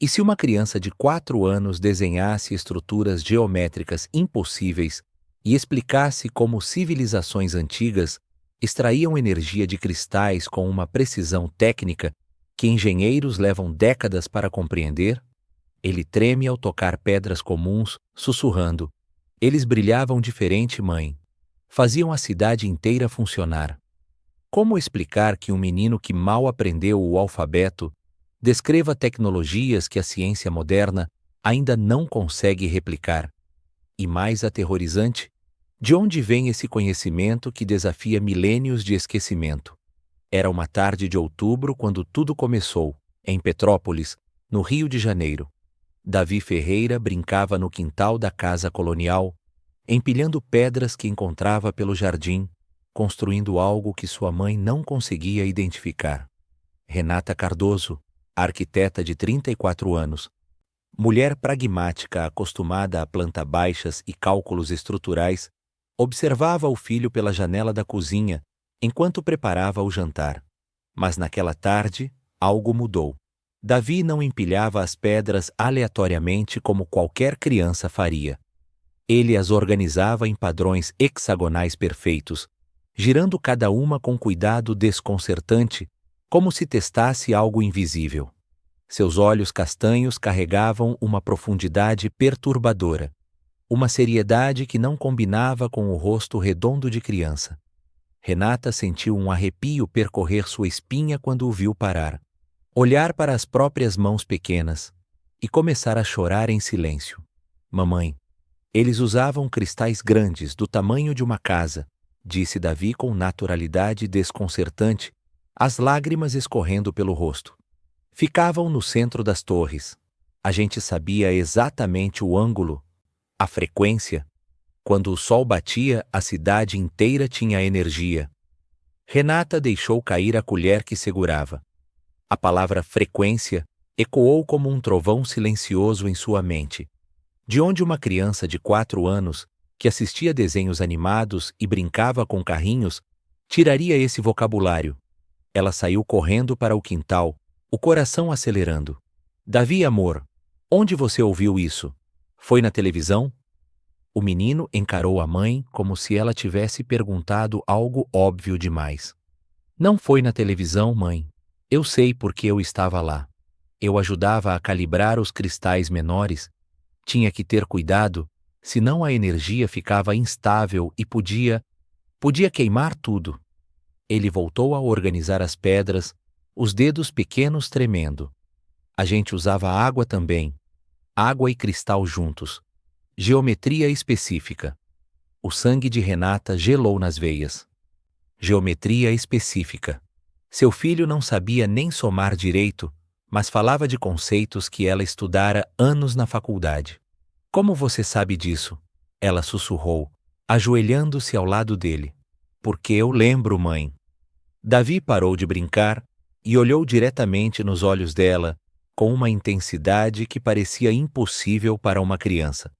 E se uma criança de 4 anos desenhasse estruturas geométricas impossíveis e explicasse como civilizações antigas extraíam energia de cristais com uma precisão técnica que engenheiros levam décadas para compreender? Ele treme ao tocar pedras comuns, sussurrando: "Eles brilhavam diferente, mãe. Faziam a cidade inteira funcionar." Como explicar que um menino que mal aprendeu o alfabeto descreva tecnologias que a ciência moderna ainda não consegue replicar? E mais aterrorizante, de onde vem esse conhecimento que desafia milênios de esquecimento? Era uma tarde de outubro quando tudo começou, em Petrópolis, no Rio de Janeiro. Davi Ferreira brincava no quintal da casa colonial, empilhando pedras que encontrava pelo jardim, construindo algo que sua mãe não conseguia identificar. Renata Cardoso, arquiteta de 34 anos, mulher pragmática acostumada a planta baixas e cálculos estruturais, observava o filho pela janela da cozinha enquanto preparava o jantar. Mas naquela tarde, algo mudou. Davi não empilhava as pedras aleatoriamente como qualquer criança faria. Ele as organizava em padrões hexagonais perfeitos, girando cada uma com cuidado desconcertante, como se testasse algo invisível. Seus olhos castanhos carregavam uma profundidade perturbadora, uma seriedade que não combinava com o rosto redondo de criança. Renata sentiu um arrepio percorrer sua espinha quando o viu parar, olhar para as próprias mãos pequenas e começar a chorar em silêncio. "Mamãe, eles usavam cristais grandes do tamanho de uma casa", disse Davi com naturalidade desconcertante, as lágrimas escorrendo pelo rosto. "Ficavam no centro das torres. A gente sabia exatamente o ângulo, a frequência. Quando o sol batia, a cidade inteira tinha energia." Renata deixou cair a colher que segurava. A palavra frequência ecoou como um trovão silencioso em sua mente. De onde uma criança de 4 anos, que assistia desenhos animados e brincava com carrinhos, tiraria esse vocabulário? Ela saiu correndo para o quintal, o coração acelerando. "Davi, amor, onde você ouviu isso? Foi na televisão?" O menino encarou a mãe como se ela tivesse perguntado algo óbvio demais. "Não foi na televisão, mãe. Eu sei porque eu estava lá. Eu ajudava a calibrar os cristais menores. Tinha que ter cuidado, senão a energia ficava instável e podia queimar tudo." Ele voltou a organizar as pedras, os dedos pequenos tremendo. "A gente usava água também, água e cristal juntos. Geometria específica." O sangue de Renata gelou nas veias. Geometria específica. Seu filho não sabia nem somar direito, mas falava de conceitos que ela estudara anos na faculdade. "Como você sabe disso?" ela sussurrou, ajoelhando-se ao lado dele. "Porque eu lembro, mãe." Davi parou de brincar e olhou diretamente nos olhos dela, com uma intensidade que parecia impossível para uma criança.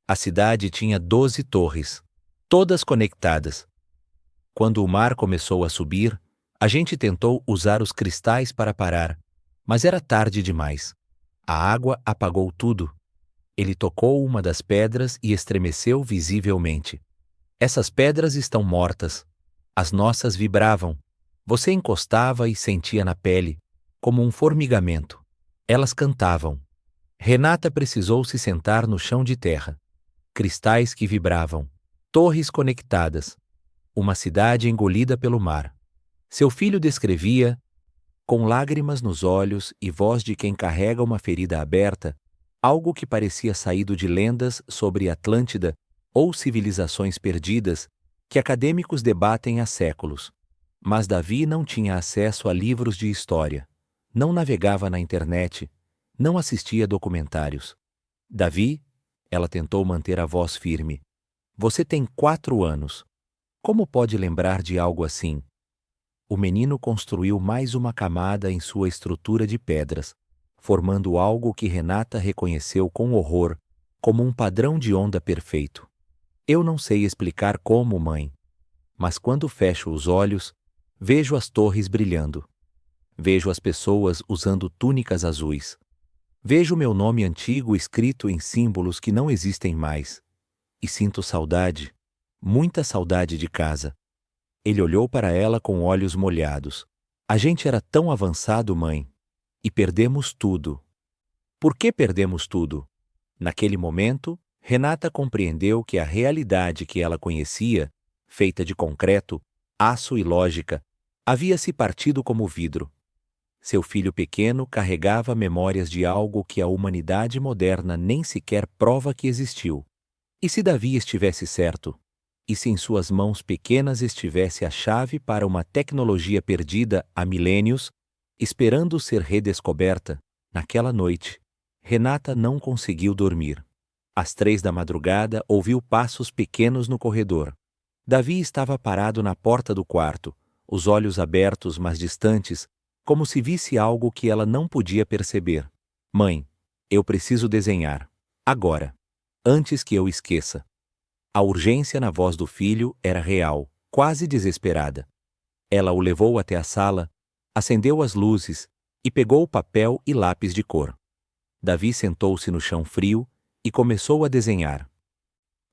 A cidade tinha 12 torres, todas conectadas. Quando o mar começou a subir, a gente tentou usar os cristais para parar, mas era tarde demais. A água apagou tudo. Ele tocou uma das pedras e estremeceu visivelmente. "Essas pedras estão mortas. As nossas vibravam. Você encostava e sentia na pele, como um formigamento. Elas cantavam." Renata precisou se sentar no chão de terra. Cristais que vibravam, torres conectadas, uma cidade engolida pelo mar. Seu filho descrevia, com lágrimas nos olhos e voz de quem carrega uma ferida aberta, algo que parecia saído de lendas sobre Atlântida ou civilizações perdidas que acadêmicos debatem há séculos. Mas Davi não tinha acesso a livros de história, não navegava na internet, não assistia documentários. "Davi", ela tentou manter a voz firme, "você tem 4 anos. Como pode lembrar de algo assim?" O menino construiu mais uma camada em sua estrutura de pedras, formando algo que Renata reconheceu com horror como um padrão de onda perfeito. "Eu não sei explicar como, mãe, mas quando fecho os olhos, vejo as torres brilhando. Vejo as pessoas usando túnicas azuis. Vejo meu nome antigo escrito em símbolos que não existem mais. E sinto saudade, muita saudade de casa. Ele olhou para ela com olhos molhados. A gente era tão avançado, mãe. E perdemos tudo. Por que perdemos tudo? Naquele momento, Renata compreendeu que a realidade que ela conhecia, feita de concreto, aço e lógica, havia se partido como vidro. Seu filho pequeno carregava memórias de algo que a humanidade moderna nem sequer prova que existiu. E se Davi estivesse certo? E se em suas mãos pequenas estivesse a chave para uma tecnologia perdida há milênios, esperando ser redescoberta? Naquela noite, Renata não conseguiu dormir. Às 3 da madrugada, ouviu passos pequenos no corredor. Davi estava parado na porta do quarto, os olhos abertos, mas distantes, como se visse algo que ela não podia perceber. Mãe, eu preciso desenhar. Agora. Antes que eu esqueça. A urgência na voz do filho era real, quase desesperada. Ela o levou até a sala, acendeu as luzes e pegou papel e lápis de cor. Davi sentou-se no chão frio e começou a desenhar.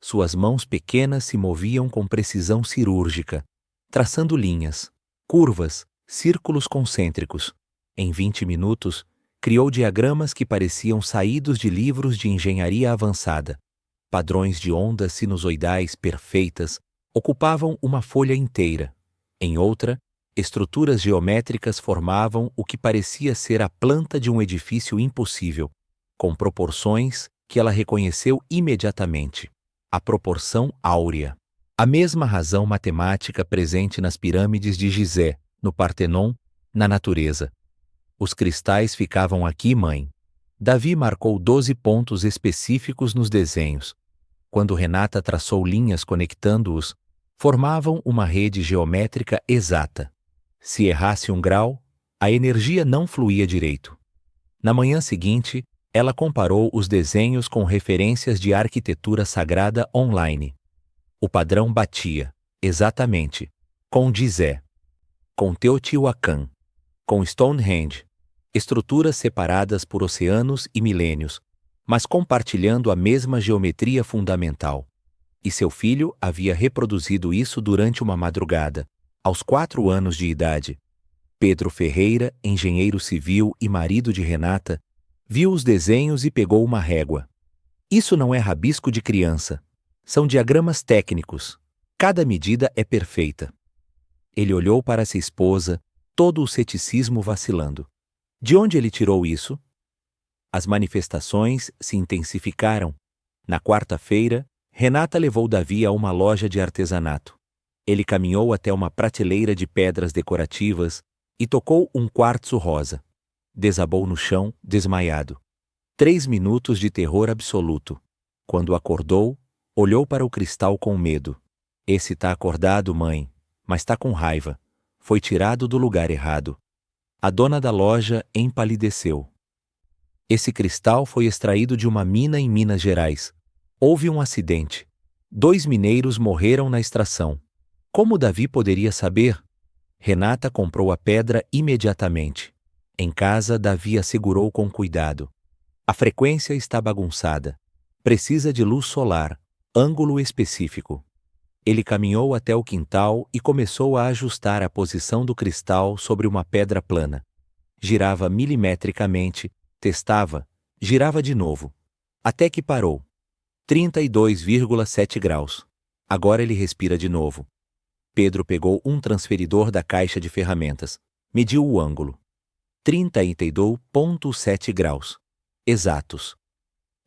Suas mãos pequenas se moviam com precisão cirúrgica, traçando linhas, curvas, círculos concêntricos. Em 20 minutos, criou diagramas que pareciam saídos de livros de engenharia avançada. Padrões de ondas sinusoidais perfeitas ocupavam uma folha inteira. Em outra, estruturas geométricas formavam o que parecia ser a planta de um edifício impossível, com proporções que ela reconheceu imediatamente. A proporção áurea. A mesma razão matemática presente nas pirâmides de Gizé, no Partenon, na natureza. Os cristais ficavam aqui, mãe. Davi marcou 12 pontos específicos nos desenhos. Quando Renata traçou linhas conectando-os, formavam uma rede geométrica exata. Se errasse um grau, a energia não fluía direito. Na manhã seguinte, ela comparou os desenhos com referências de arquitetura sagrada online. O padrão batia, exatamente, com Gizé, com Teotihuacan, com Stonehenge, estruturas separadas por oceanos e milênios, mas compartilhando a mesma geometria fundamental. E seu filho havia reproduzido isso durante uma madrugada, aos 4 anos de idade. Pedro Ferreira, engenheiro civil e marido de Renata, viu os desenhos e pegou uma régua. Isso não é rabisco de criança. São diagramas técnicos. Cada medida é perfeita. Ele olhou para sua esposa, todo o ceticismo vacilando. De onde ele tirou isso? As manifestações se intensificaram. Na quarta-feira, Renata levou Davi a uma loja de artesanato. Ele caminhou até uma prateleira de pedras decorativas e tocou um quartzo rosa. Desabou no chão, desmaiado. 3 minutos de terror absoluto. Quando acordou, olhou para o cristal com medo. Esse tá acordado, mãe, mas tá com raiva. Foi tirado do lugar errado. A dona da loja empalideceu. Esse cristal foi extraído de uma mina em Minas Gerais. Houve um acidente. 2 mineiros morreram na extração. Como Davi poderia saber? Renata comprou a pedra imediatamente. Em casa, Davi a segurou com cuidado. A frequência está bagunçada. Precisa de luz solar, ângulo específico. Ele caminhou até o quintal e começou a ajustar a posição do cristal sobre uma pedra plana. Girava milimetricamente, testava, girava de novo. Até que parou. 32,7 graus. Agora ele respira de novo. Pedro pegou um transferidor da caixa de ferramentas. Mediu o ângulo. 32,7 graus. Exatos.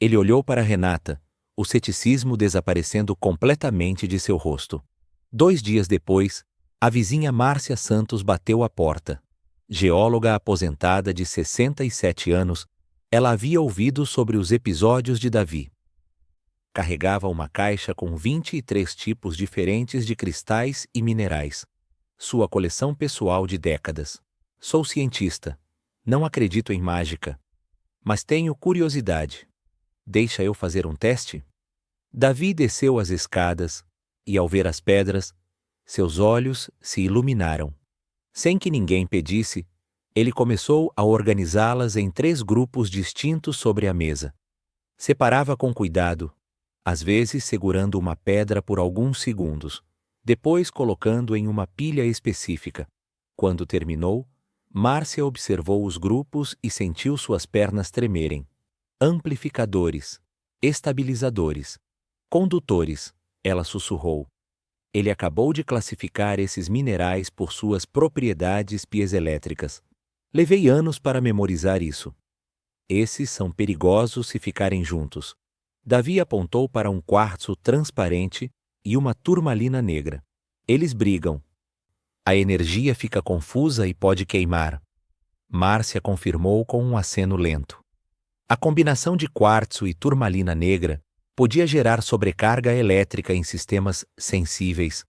Ele olhou para Renata, o ceticismo desaparecendo completamente de seu rosto. 2 dias depois, a vizinha Márcia Santos bateu à porta. Geóloga aposentada de 67 anos, ela havia ouvido sobre os episódios de Davi. Carregava uma caixa com 23 tipos diferentes de cristais e minerais. Sua coleção pessoal de décadas. Sou cientista. Não acredito em mágica. Mas tenho curiosidade. Deixa eu fazer um teste? Davi desceu as escadas e, ao ver as pedras, seus olhos se iluminaram. Sem que ninguém pedisse, Ele começou a organizá-las em 3 grupos distintos sobre a mesa. Separava com cuidado, às vezes segurando uma pedra por alguns segundos, depois colocando em uma pilha específica. Quando terminou, Márcia observou os grupos e sentiu suas pernas tremerem. Amplificadores, estabilizadores, condutores, ela sussurrou. Ele acabou de classificar esses minerais por suas propriedades piezoelétricas. Levei anos para memorizar isso. Esses são perigosos se ficarem juntos. Davi apontou para um quartzo transparente e uma turmalina negra. Eles brigam. A energia fica confusa e pode queimar. Márcia confirmou com um aceno lento. A combinação de quartzo e turmalina negra podia gerar sobrecarga elétrica em sistemas sensíveis.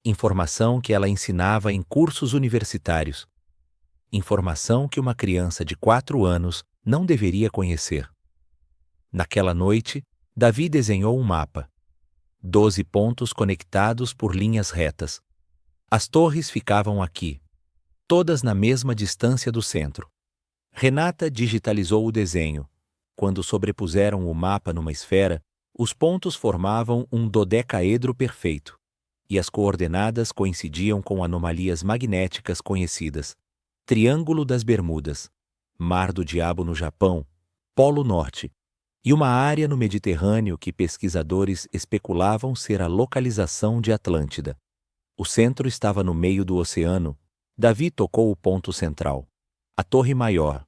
Informação que ela ensinava em cursos universitários. Informação que uma criança de 4 anos não deveria conhecer. Naquela noite, Davi desenhou um mapa. 12 pontos conectados por linhas retas. As torres ficavam aqui, todas na mesma distância do centro. Renata digitalizou o desenho. Quando sobrepuseram o mapa numa esfera, os pontos formavam um dodecaedro perfeito, e as coordenadas coincidiam com anomalias magnéticas conhecidas. Triângulo das Bermudas, Mar do Diabo no Japão, Polo Norte, e uma área no Mediterrâneo que pesquisadores especulavam ser a localização de Atlântida. O centro estava no meio do oceano. Davi tocou o ponto central, a Torre Maior.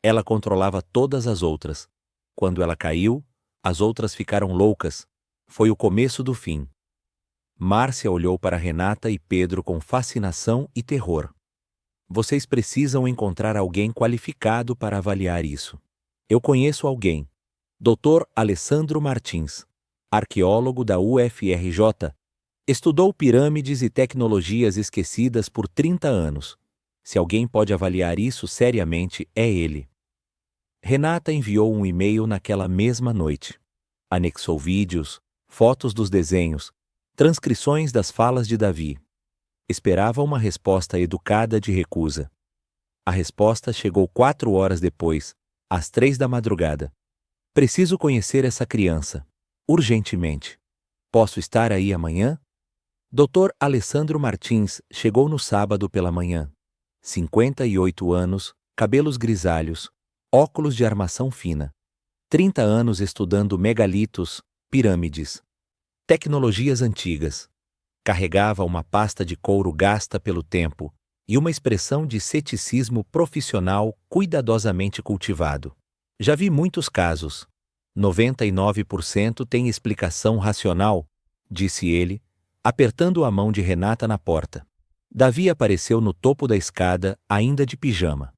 Ela controlava todas as outras. Quando ela caiu, as outras ficaram loucas. Foi o começo do fim. Márcia olhou para Renata e Pedro com fascinação e terror. Vocês precisam encontrar alguém qualificado para avaliar isso. Eu conheço alguém. Dr. Alessandro Martins, arqueólogo da UFRJ, estudou pirâmides e tecnologias esquecidas por 30 anos. Se alguém pode avaliar isso seriamente, é ele. Renata enviou um e-mail naquela mesma noite. Anexou vídeos, fotos dos desenhos, transcrições das falas de Davi. Esperava uma resposta educada de recusa. A resposta chegou 4 horas depois, às 3 da madrugada. Preciso conhecer essa criança, urgentemente. Posso estar aí amanhã? Dr. Alessandro Martins chegou no sábado pela manhã. 58 anos, cabelos grisalhos, óculos de armação fina. 30 anos estudando megalitos, pirâmides. Tecnologias antigas. Carregava uma pasta de couro gasta pelo tempo e uma expressão de ceticismo profissional cuidadosamente cultivado. Já vi muitos casos. 99% tem explicação racional, disse ele, apertando a mão de Renata na porta. Davi apareceu no topo da escada, ainda de pijama.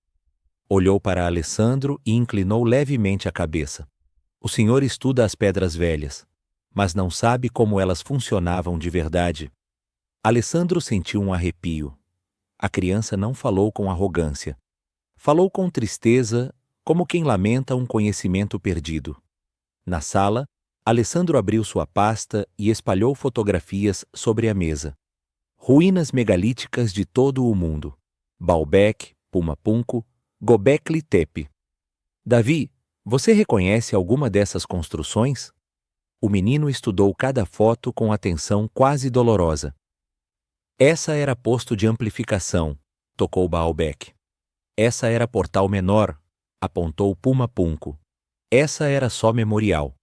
Olhou para Alessandro e inclinou levemente a cabeça. O senhor estuda as pedras velhas, mas não sabe como elas funcionavam de verdade. Alessandro sentiu um arrepio. A criança não falou com arrogância. Falou com tristeza, como quem lamenta um conhecimento perdido. Na sala, Alessandro abriu sua pasta e espalhou fotografias sobre a mesa. Ruínas megalíticas de todo o mundo. Baalbek, Pumapunku, Göbekli Tepe. Davi, você reconhece alguma dessas construções? O menino estudou cada foto com atenção quase dolorosa. Essa era posto de amplificação, tocou Baalbek. Essa era portal menor, apontou Pumapunku. Essa era só memorial.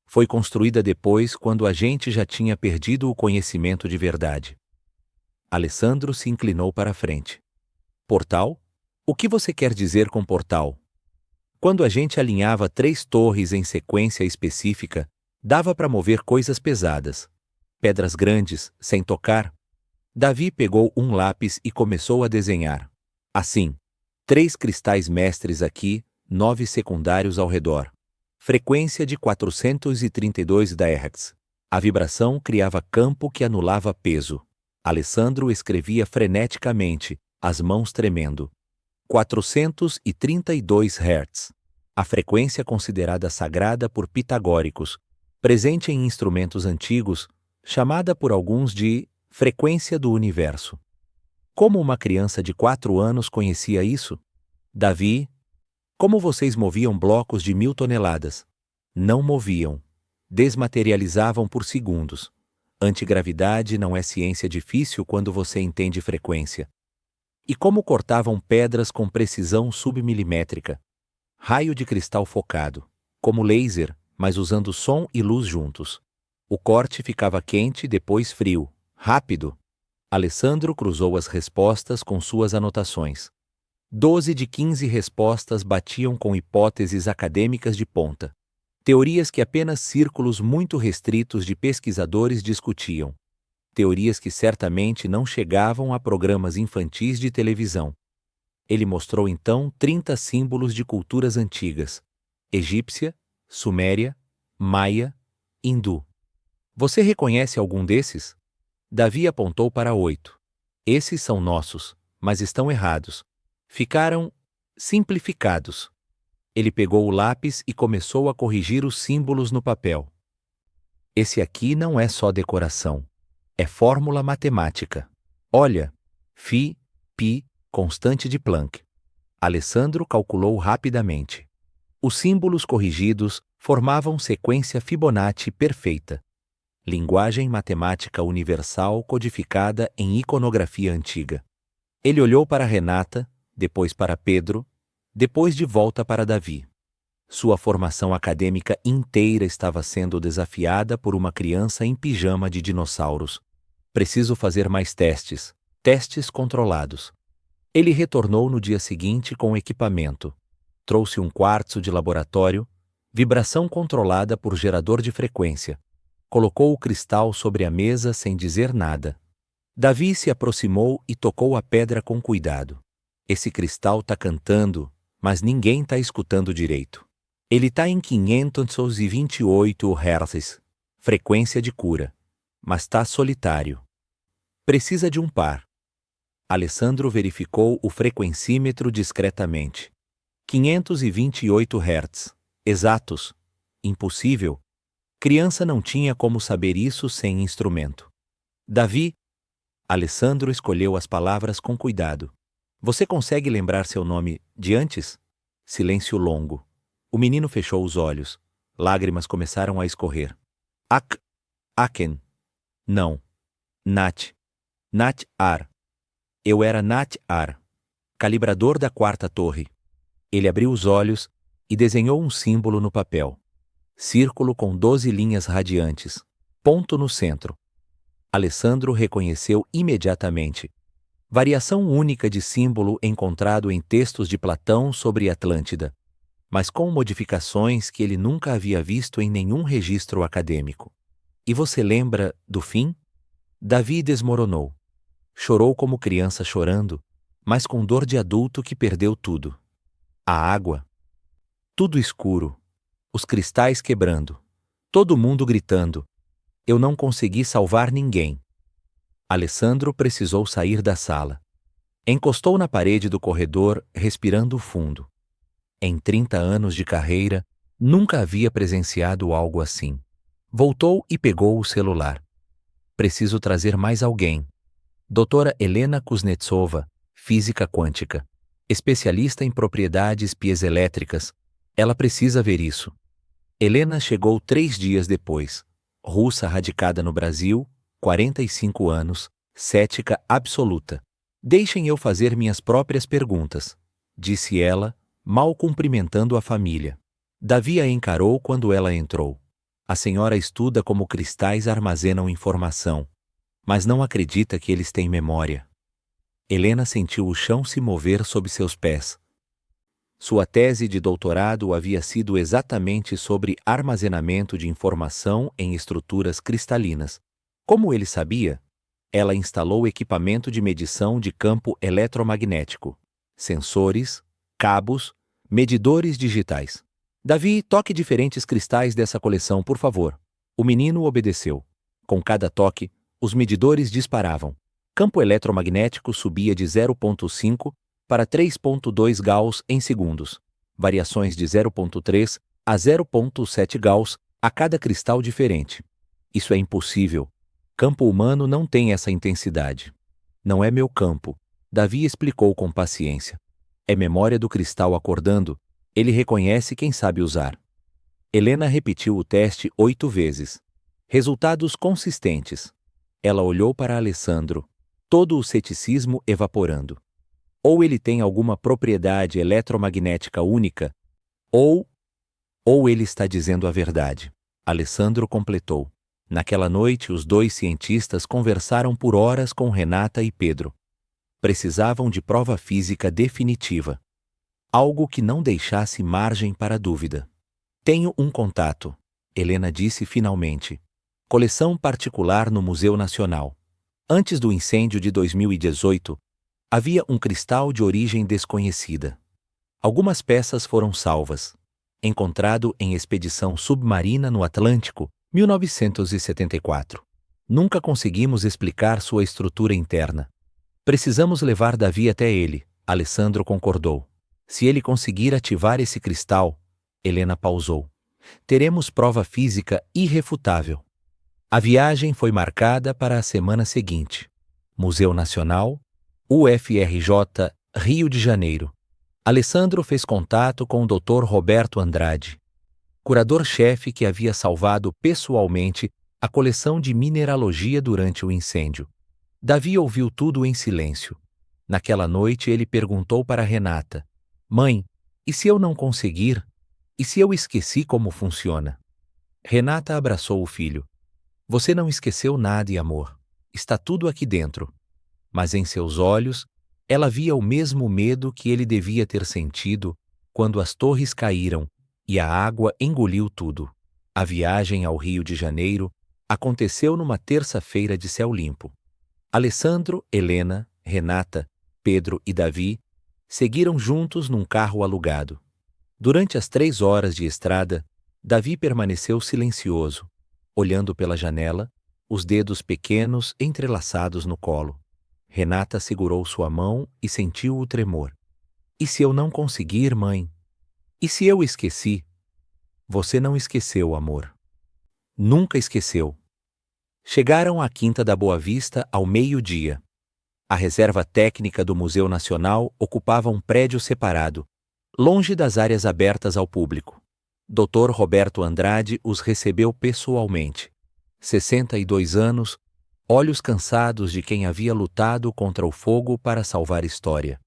Foi construída depois quando a gente já tinha perdido o conhecimento de verdade. Alessandro se inclinou para a frente. Portal? O que você quer dizer com portal? Quando a gente alinhava 3 torres em sequência específica, dava para mover coisas pesadas. Pedras grandes, sem tocar. Davi pegou um lápis e começou a desenhar. Assim, 3 cristais mestres aqui, 9 secundários ao redor. Frequência de 432 Hz. A vibração criava campo que anulava peso. Alessandro escrevia freneticamente, as mãos tremendo. 432 Hz. A frequência considerada sagrada por pitagóricos, presente em instrumentos antigos, chamada por alguns de frequência do universo. Como uma criança de 4 anos conhecia isso? Davi, como vocês moviam blocos de 1000 toneladas? Não moviam. Desmaterializavam por segundos. Antigravidade não é ciência difícil quando você entende frequência. E como cortavam pedras com precisão submilimétrica? Raio de cristal focado, como laser, mas usando som e luz juntos. O corte ficava quente, depois frio, rápido. Alessandro cruzou as respostas com suas anotações. 12 de 15 respostas batiam com hipóteses acadêmicas de ponta. Teorias que apenas círculos muito restritos de pesquisadores discutiam. Teorias que certamente não chegavam a programas infantis de televisão. Ele mostrou então 30 símbolos de culturas antigas: egípcia, suméria, maia, hindu. Você reconhece algum desses? Davi apontou para 8. Esses são nossos, mas estão errados. Ficaram simplificados. Ele pegou o lápis e começou a corrigir os símbolos no papel. Esse aqui não é só decoração. É fórmula matemática. Olha, φ, π, constante de Planck. Alessandro calculou rapidamente. Os símbolos corrigidos formavam sequência Fibonacci perfeita. Linguagem matemática universal codificada em iconografia antiga. Ele olhou para Renata, depois para Pedro, depois de volta para Davi. Sua formação acadêmica inteira estava sendo desafiada por uma criança em pijama de dinossauros. Preciso fazer mais testes, testes controlados. Ele retornou no dia seguinte com o equipamento. Trouxe um quartzo de laboratório, vibração controlada por gerador de frequência. Colocou o cristal sobre a mesa sem dizer nada. Davi se aproximou e tocou a pedra com cuidado. Esse cristal tá cantando, mas ninguém tá escutando direito. Ele tá em 528 Hz, frequência de cura, mas tá solitário. Precisa de um par. Alessandro verificou o frequencímetro discretamente. 528 Hz, exatos. Impossível. Criança não tinha como saber isso sem instrumento. Davi, Alessandro escolheu as palavras com cuidado. Você consegue lembrar seu nome de antes? Silêncio longo. O menino fechou os olhos. Lágrimas começaram a escorrer. Aken. Não. Nat. Nat-Ar. Eu era Nat-Ar, calibrador da 4ª torre. Ele abriu os olhos e desenhou um símbolo no papel. Círculo com 12 linhas radiantes. Ponto no centro. Alessandro reconheceu imediatamente. Variação única de símbolo encontrado em textos de Platão sobre Atlântida, mas com modificações que ele nunca havia visto em nenhum registro acadêmico. E você lembra do fim? Davi desmoronou. Chorou como criança chorando, mas com dor de adulto que perdeu tudo. A água. Tudo escuro. Os cristais quebrando. Todo mundo gritando. Eu não consegui salvar ninguém. Alessandro precisou sair da sala. Encostou na parede do corredor, respirando fundo. Em 30 anos de carreira, nunca havia presenciado algo assim. Voltou e pegou o celular. Preciso trazer mais alguém. Doutora Helena Kuznetsova, física quântica. Especialista em propriedades piezoelétricas. Ela precisa ver isso. Helena chegou 3 dias depois. Russa radicada no Brasil, 45 anos, cética absoluta. Deixem eu fazer minhas próprias perguntas, disse ela, mal cumprimentando a família. Davi a encarou quando ela entrou. A senhora estuda como cristais armazenam informação, mas não acredita que eles têm memória. Helena sentiu o chão se mover sob seus pés. Sua tese de doutorado havia sido exatamente sobre armazenamento de informação em estruturas cristalinas. Como ele sabia? Ela instalou equipamento de medição de campo eletromagnético, sensores, cabos, medidores digitais. Davi, toque diferentes cristais dessa coleção, por favor. O menino obedeceu. Com cada toque, os medidores disparavam. Campo eletromagnético subia de 0,5 para 3,2 Gauss em segundos. Variações de 0,3 a 0,7 Gauss a cada cristal diferente. Isso é impossível. Campo humano não tem essa intensidade. Não é meu campo. Davi explicou com paciência. É memória do cristal acordando, ele reconhece quem sabe usar. Helena repetiu o teste 8 vezes. Resultados consistentes. Ela olhou para Alessandro, todo o ceticismo evaporando. Ou ele tem alguma propriedade eletromagnética única, ou ele está dizendo a verdade. Alessandro completou. Naquela noite, os dois cientistas conversaram por horas com Renata e Pedro. Precisavam de prova física definitiva. Algo que não deixasse margem para dúvida. Tenho um contato, Helena disse finalmente. Coleção particular no Museu Nacional. Antes do incêndio de 2018, havia um cristal de origem desconhecida. Algumas peças foram salvas. Encontrado em expedição submarina no Atlântico, 1974. Nunca conseguimos explicar sua estrutura interna. Precisamos levar Davi até ele, Alessandro concordou. Se ele conseguir ativar esse cristal, Helena pausou. Teremos prova física irrefutável. A viagem foi marcada para a semana seguinte. Museu Nacional, UFRJ, Rio de Janeiro. Alessandro fez contato com o Dr. Roberto Andrade, curador-chefe que havia salvado pessoalmente a coleção de mineralogia durante o incêndio. Davi ouviu tudo em silêncio. Naquela noite ele perguntou para Renata: Mãe, e se eu não conseguir? E se eu esqueci como funciona? Renata abraçou o filho. Você não esqueceu nada, amor. Está tudo aqui dentro. Mas em seus olhos, ela via o mesmo medo que ele devia ter sentido quando as torres caíram e a água engoliu tudo. A viagem ao Rio de Janeiro aconteceu numa terça-feira de céu limpo. Alessandro, Helena, Renata, Pedro e Davi seguiram juntos num carro alugado. Durante as 3 horas de estrada, Davi permaneceu silencioso, olhando pela janela, os dedos pequenos entrelaçados no colo. Renata segurou sua mão e sentiu o tremor. E se eu não conseguir, mãe? E se eu esqueci? Você não esqueceu, amor. Nunca esqueceu. Chegaram à Quinta da Boa Vista ao meio-dia. A reserva técnica do Museu Nacional ocupava um prédio separado, longe das áreas abertas ao público. Dr. Roberto Andrade os recebeu pessoalmente. 62 anos, olhos cansados de quem havia lutado contra o fogo para salvar história.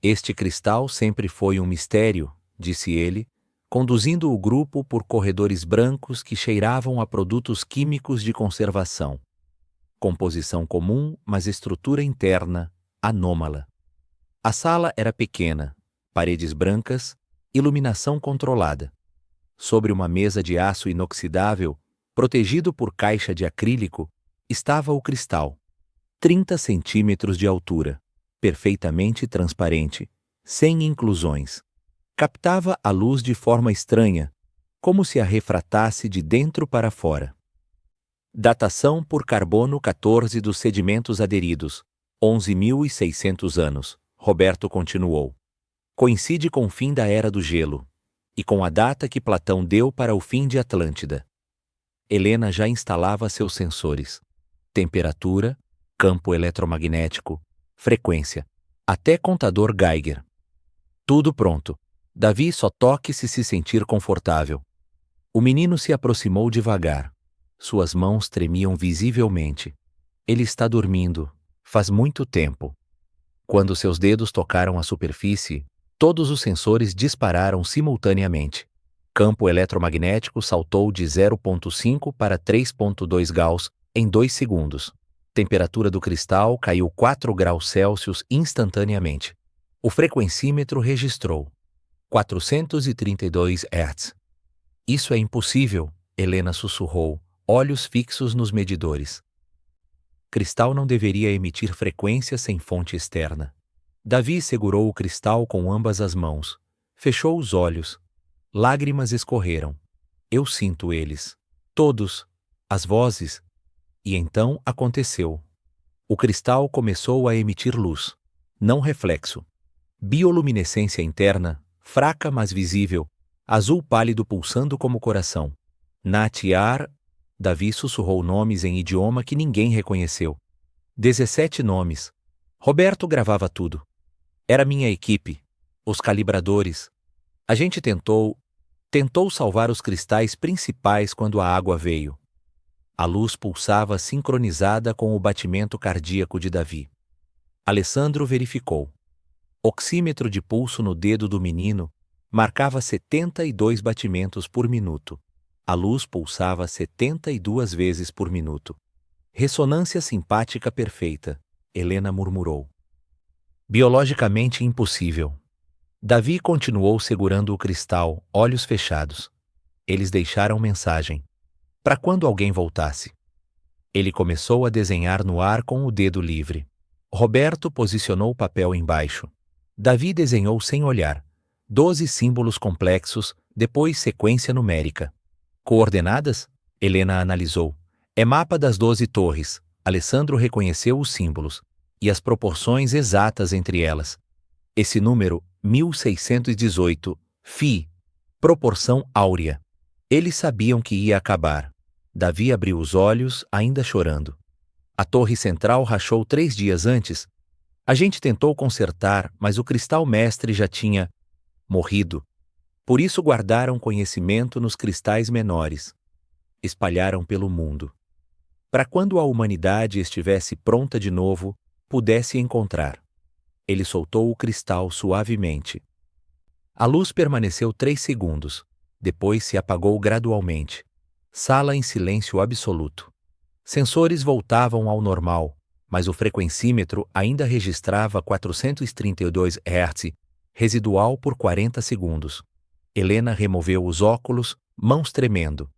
Este cristal sempre foi um mistério, disse ele, conduzindo o grupo por corredores brancos que cheiravam a produtos químicos de conservação. Composição comum, mas estrutura interna anômala. A sala era pequena, paredes brancas, iluminação controlada. Sobre uma mesa de aço inoxidável, protegido por caixa de acrílico, estava o cristal. 30 centímetros de altura, perfeitamente transparente, sem inclusões. Captava a luz de forma estranha, como se a refratasse de dentro para fora. Datação por carbono 14 dos sedimentos aderidos, 11.600 anos, Roberto continuou. Coincide com o fim da Era do Gelo, e com a data que Platão deu para o fim de Atlântida. Helena já instalava seus sensores. Temperatura, campo eletromagnético, frequência, até contador Geiger. Tudo pronto. Davi só toque se sentir confortável. O menino se aproximou devagar. Suas mãos tremiam visivelmente. Ele está dormindo. Faz muito tempo. Quando seus dedos tocaram a superfície, todos os sensores dispararam simultaneamente. Campo eletromagnético saltou de 0,5 para 3,2 Gauss em 2 segundos. Temperatura do cristal caiu 4 graus Celsius instantaneamente. O frequencímetro registrou 432 Hz. Isso é impossível, Helena sussurrou, olhos fixos nos medidores. Cristal não deveria emitir frequência sem fonte externa. Davi segurou o cristal com ambas as mãos. Fechou os olhos. Lágrimas escorreram. Eu sinto eles. Todos. As vozes. E então aconteceu. O cristal começou a emitir luz. Não reflexo. Bioluminescência interna, fraca mas visível. Azul pálido pulsando como coração. Natiar. Davi sussurrou nomes em idioma que ninguém reconheceu. 17 nomes. Roberto gravava tudo. Era minha equipe, os calibradores. A gente tentou salvar os cristais principais quando a água veio. A luz pulsava sincronizada com o batimento cardíaco de Davi. Alessandro verificou. Oxímetro de pulso no dedo do menino marcava 72 batimentos por minuto. A luz pulsava 72 vezes por minuto. Ressonância simpática perfeita, Helena murmurou. Biologicamente impossível. Davi continuou segurando o cristal, olhos fechados. Eles deixaram mensagem. Para quando alguém voltasse. Ele começou a desenhar no ar com o dedo livre. Roberto posicionou o papel embaixo. Davi desenhou sem olhar. 12 símbolos complexos, depois sequência numérica. Coordenadas? Helena analisou. É mapa das 12 torres. Alessandro reconheceu os símbolos e as proporções exatas entre elas. Esse número, 1618, Φ, proporção áurea. Eles sabiam que ia acabar. Davi abriu os olhos, ainda chorando. A torre central rachou 3 dias antes. A gente tentou consertar, mas o cristal mestre já tinha morrido. Por isso guardaram conhecimento nos cristais menores. Espalharam pelo mundo. Para quando a humanidade estivesse pronta de novo, pudesse encontrar. Ele soltou o cristal suavemente. A luz permaneceu 3 segundos. Depois se apagou gradualmente. Sala em silêncio absoluto. Sensores voltavam ao normal, mas o frequencímetro ainda registrava 432 Hz, residual por 40 segundos. Helena removeu os óculos, mãos tremendo.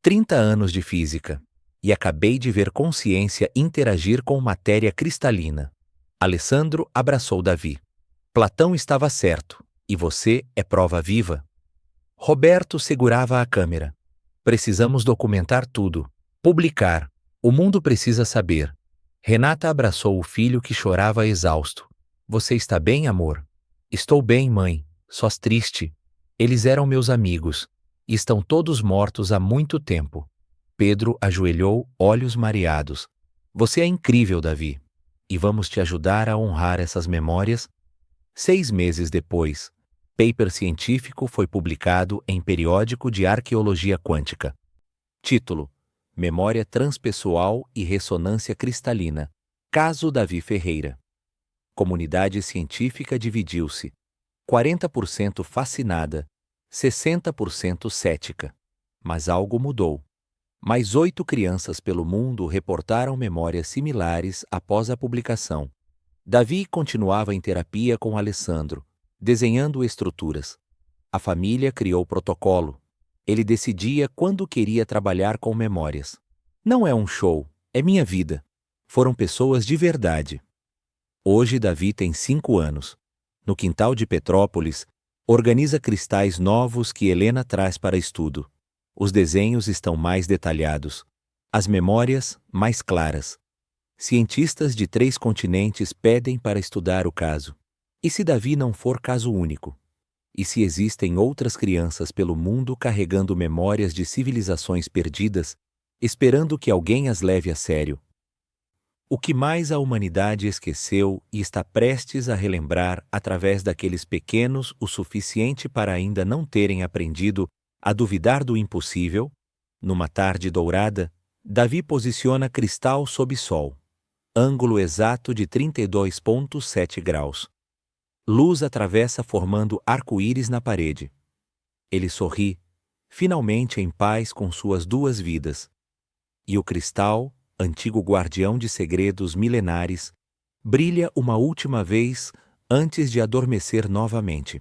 30 anos de física. E acabei de ver consciência interagir com matéria cristalina. Alessandro abraçou Davi. Platão estava certo, e você é prova viva. Roberto segurava a câmera. Precisamos documentar tudo. Publicar. O mundo precisa saber. Renata abraçou o filho que chorava exausto. Você está bem, amor? Estou bem, mãe. Sós triste. Eles eram meus amigos. E estão todos mortos há muito tempo. Pedro ajoelhou, olhos mareados. Você é incrível, Davi. E vamos te ajudar a honrar essas memórias. 6 meses depois, paper científico foi publicado em Periódico de Arqueologia Quântica. Título: Memória Transpessoal e Ressonância Cristalina. Caso Davi Ferreira. Comunidade científica dividiu-se. 40% fascinada, 60% cética. Mas algo mudou. Mais 8 crianças pelo mundo reportaram memórias similares após a publicação. Davi continuava em terapia com Alessandro, desenhando estruturas. A família criou protocolo. Ele decidia quando queria trabalhar com memórias. Não é um show, é minha vida. Foram pessoas de verdade. Hoje Davi tem 5 anos. No quintal de Petrópolis, organiza cristais novos que Helena traz para estudo. Os desenhos estão mais detalhados, as memórias mais claras. Cientistas de 3 continentes pedem para estudar o caso. E se Davi não for caso único? E se existem outras crianças pelo mundo carregando memórias de civilizações perdidas, esperando que alguém as leve a sério? O que mais a humanidade esqueceu e está prestes a relembrar através daqueles pequenos o suficiente para ainda não terem aprendido a duvidar do impossível? Numa tarde dourada, Davi posiciona cristal sob sol. Ângulo exato de 32,7 graus. Luz atravessa formando arco-íris na parede. Ele sorri, finalmente em paz com suas 2 vidas. E o cristal, antigo guardião de segredos milenares, brilha uma última vez antes de adormecer novamente.